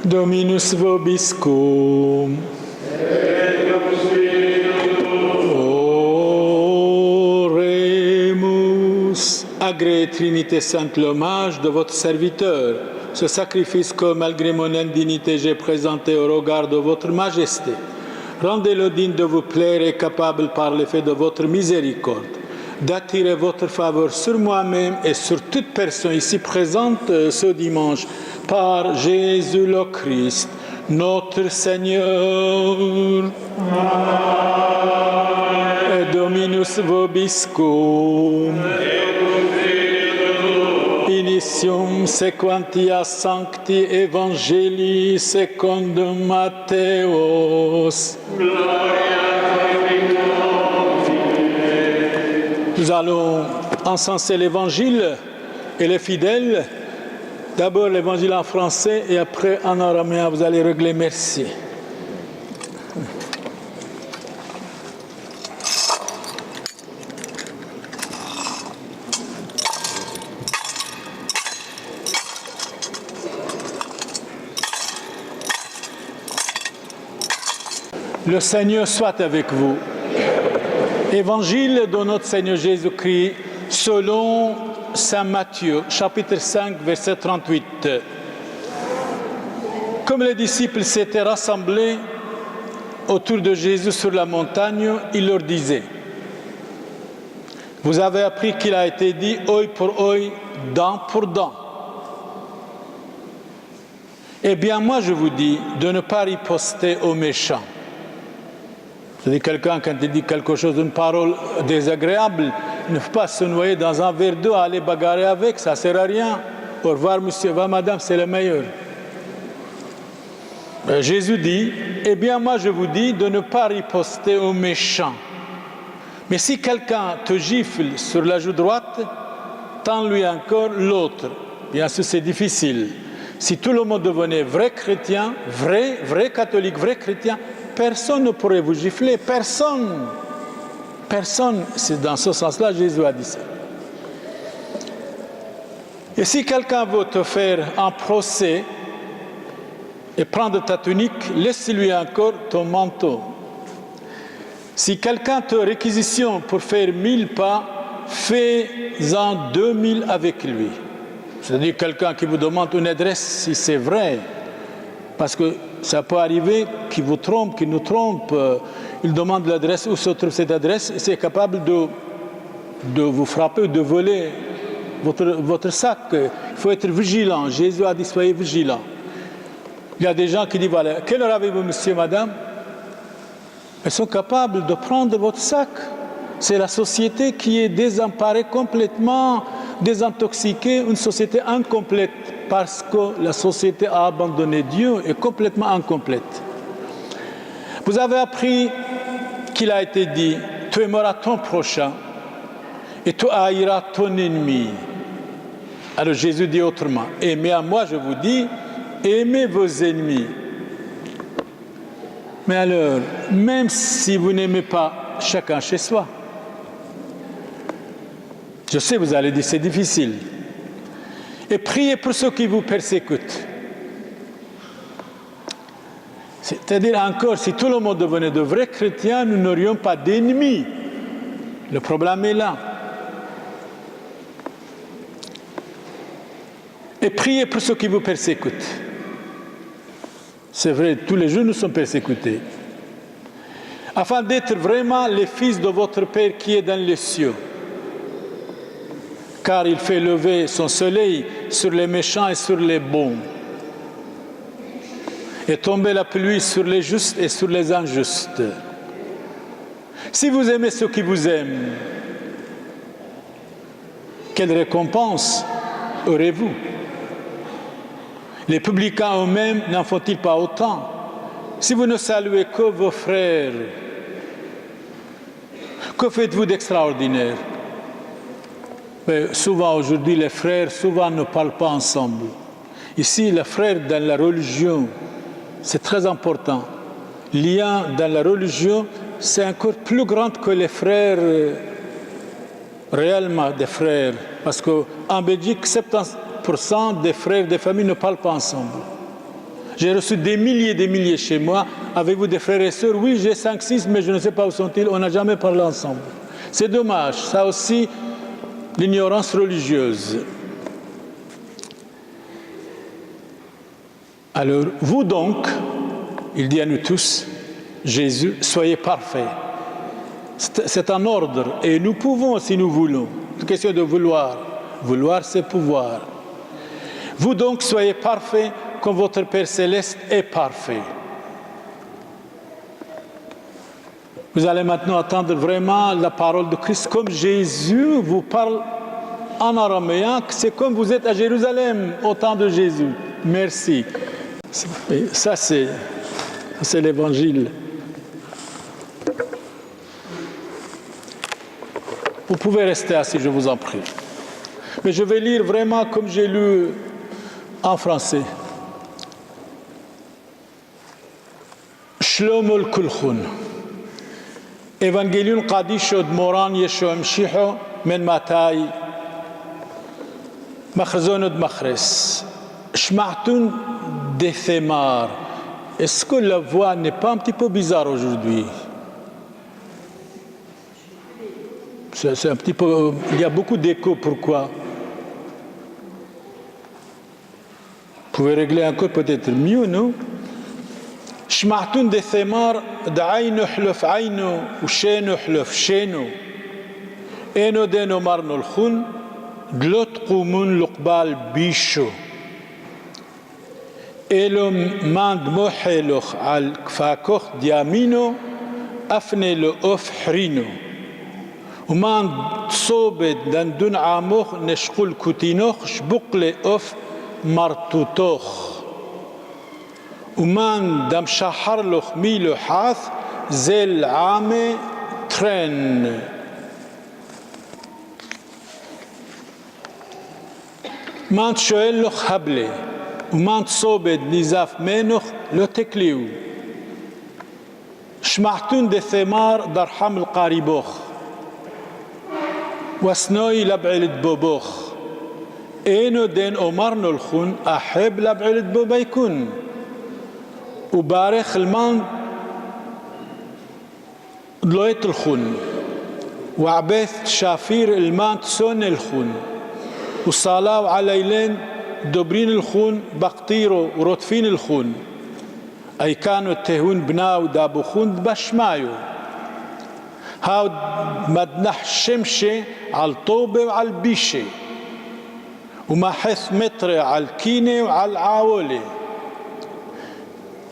Dominus vobiscum. Oremus. Agrée Trinité Sainte, l'hommage de votre serviteur, ce sacrifice que, malgré mon indignité, j'ai présenté au regard de votre majesté. Rendez-le digne de vous plaire et capable par l'effet de votre miséricorde d'attirer votre faveur sur moi-même et sur toute personne ici présente ce dimanche par Jésus le Christ, notre Seigneur. Amen. Dominus vobiscum. Initium sequentia sancti evangelii secundum Matthäus. Nous allons encenser l'évangile et les fidèles. D'abord l'évangile en français et après en araméen. Vous allez régler merci. Le Seigneur soit avec vous. Évangile de notre Seigneur Jésus-Christ selon Saint Matthieu, chapitre 5, verset 38. Comme les disciples s'étaient rassemblés autour de Jésus sur la montagne, il leur disait: vous avez appris qu'il a été dit œil pour œil, dent pour dent. Eh bien, moi je vous dis de ne pas riposter aux méchants. C'est-à-dire quelqu'un, quand il dit quelque chose, une parole désagréable, il ne faut pas se noyer dans un verre d'eau, aller bagarrer avec, ça ne sert à rien. Au revoir, monsieur, au revoir, madame, c'est le meilleur. Jésus dit, eh bien, moi je vous dis de ne pas riposter aux méchants. Mais si quelqu'un te gifle sur la joue droite, tends-lui encore l'autre. Bien sûr, c'est difficile. Si tout le monde devenait vrai chrétien, vrai catholique, vrai chrétien, personne ne pourrait vous gifler, personne. Personne, c'est dans ce sens-là Jésus a dit ça. Et si quelqu'un veut te faire un procès et prendre ta tunique, laisse-lui encore ton manteau. Si quelqu'un te réquisitionne pour faire 1000 pas, fais-en 2000 avec lui. C'est-à-dire quelqu'un qui vous demande une adresse, si c'est vrai, parce que ça peut arriver qu'il vous trompe, qu'il nous trompe. Il demande l'adresse, où se trouve cette adresse, et c'est capable de vous frapper, de voler votre sac. Il faut être vigilant. Jésus a dit, soyez vigilants. Il y a des gens qui disent, voilà, quelle heure avez-vous, monsieur, madame? Ils sont capables de prendre votre sac. C'est la société qui est désemparée, complètement désintoxiquée, une société incomplète, parce que la société a abandonné Dieu, est complètement incomplète. Vous avez appris qu'il a été dit, tu aimeras ton prochain et tu haïras ton ennemi. Alors Jésus dit autrement, mais à moi je vous dis, aimez vos ennemis. Mais alors, même si vous n'aimez pas chacun chez soi, je sais, vous allez dire, c'est difficile. Et priez pour ceux qui vous persécutent. C'est-à-dire encore, si tout le monde devenait de vrais chrétiens, nous n'aurions pas d'ennemis. Le problème est là. Et priez pour ceux qui vous persécutent. C'est vrai, tous les jours nous sommes persécutés. Afin d'être vraiment les fils de votre Père qui est dans les cieux. Car il fait lever son soleil sur les méchants et sur les bons, et tomber la pluie sur les justes et sur les injustes. Si vous aimez ceux qui vous aiment, quelle récompense aurez-vous? Les publicains eux-mêmes n'en font-ils pas autant? Si vous ne saluez que vos frères, que faites-vous d'extraordinaire? Mais souvent aujourd'hui, les frères ne parlent pas ensemble. Ici, les frères dans la religion, c'est très important. Lien dans la religion, c'est encore plus grand que les frères, réellement des frères. Parce qu'en Belgique, 70% des frères des familles ne parlent pas ensemble. J'ai reçu des milliers chez moi. Avez-vous des frères et sœurs? Oui, j'ai 5, 6, mais je ne sais pas où sont-ils. On n'a jamais parlé ensemble. C'est dommage. Ça aussi, l'ignorance religieuse. Alors, vous donc, il dit à nous tous, Jésus, soyez parfaits. C'est un ordre. Et nous pouvons, si nous voulons. C'est une question de vouloir. Vouloir, c'est pouvoir. Vous donc, soyez parfaits comme votre Père Céleste est parfait. Vous allez maintenant attendre vraiment la parole de Christ comme Jésus vous parle en araméen. C'est comme vous êtes à Jérusalem au temps de Jésus. Merci. Ça, c'est l'évangile. Vous pouvez rester assis, je vous en prie. Mais je vais lire vraiment comme j'ai lu en français. Shlomo al-Kulchun. Evangelion Qadisho d'Moran Yeshua Mshiho men Matai. Machzon de Machres. Shma'tun de Themar. Est-ce que la voix n'est pas un petit peu bizarre aujourd'hui? C'est un petit peu. Il y a beaucoup d'écho. Pourquoi? Vous pouvez régler encore peut-être mieux, non? شمعتون دي ثمار دعينو حلف عينو وشينو حلف شينو اينو دينو مارنو الخون دلوت قومون لقبال بيشو إلو ماند موحيلوخ على كفاكوخ ديامينو أفني لو أوف حرينو وماند صوبت دان دون عاموخ نشقل كوتينوخ شبقلي أوف مرتوتوخ ومان دم شحر لخ ميلو حاث زل عامي ترين مان تشويل لخ هبلي ومان تصوبت نزاف مينوخ لو تكليو شمعتون دي ثمار درحم القاربوخ وسنوي لبعلد بوبوخ اينو دين أمرنو الخون أحب لبعلد بوبيكون وبارخ المان دلويت الخون وعبيث شافير المان تسون الخون وصالاو عليلين دبرين الخون بقطيرو ورطفين الخون أي كانوا تهون بناو دابوخون بشمايو هاو مدنح الشمشة على الطوبة وعلى البيشة وما حث متر على الكينة وعلى العاولة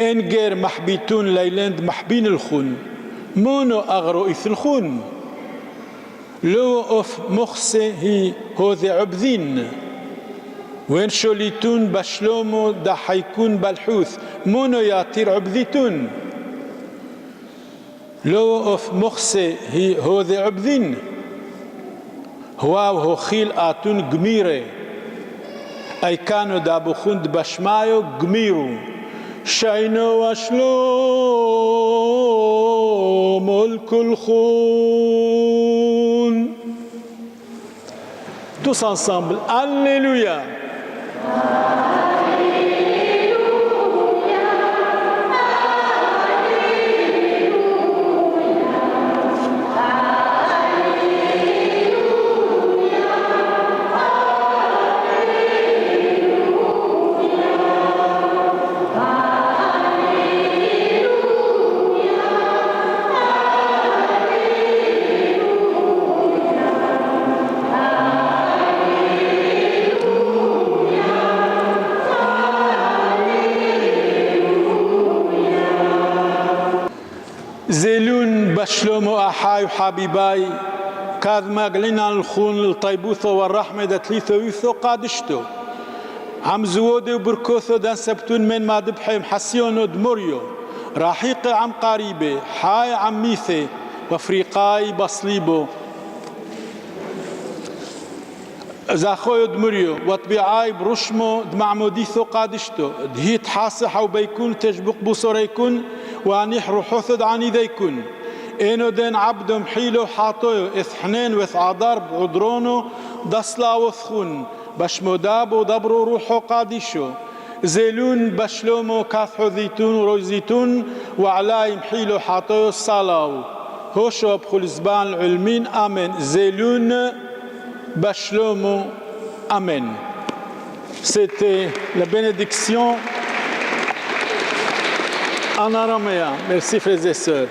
إنجر محبيتون ليلاند محبين الخون مونو أغرو إث الخون لو أوف مخسي هي هوذي عبذين وين شوليتون بشلومو دا حيكون بالحوث مونو ياتير عبذيتون لو أوف مخسي هي هوذي عبذين هو خيل آتون جميرة أي كانوا دابوخون بشمايو جميرو شاينو وشلوم الكلخون. Tous ensemble, Alléluia. زيلون بشلومو أحاي وحبيباي كاذ ماقلنا الخون الطيبوثو والرحمة دتليثو يثو قادشتو عم زودي وبركوثو دان سبتون من ما دبحي محسيونو دموريو راحيقي عم قريبي حاي عم ميثي وفريقاي بصليبو زاخويو دمريو وطبيعاي برشمو دمعموديثو قادشتو دهيت حاصح وبيكون تجبق بصوريكون وانيح روحوثد عني ذيكون إنو دين عبدهم حيلو حاطويو إثحنين وإث عضار بعدرونو دصلا وثخون بشمودابو دبرو روحو قادشو زيلون بشلومو كاثو ذيتون روزيتون وعلايم حيلو حاطو صلاو هوشو بخلزبان العلمين آمين زيلون بشلومو آمين. C'était la bénédiction en araméen. Merci frères et sœurs.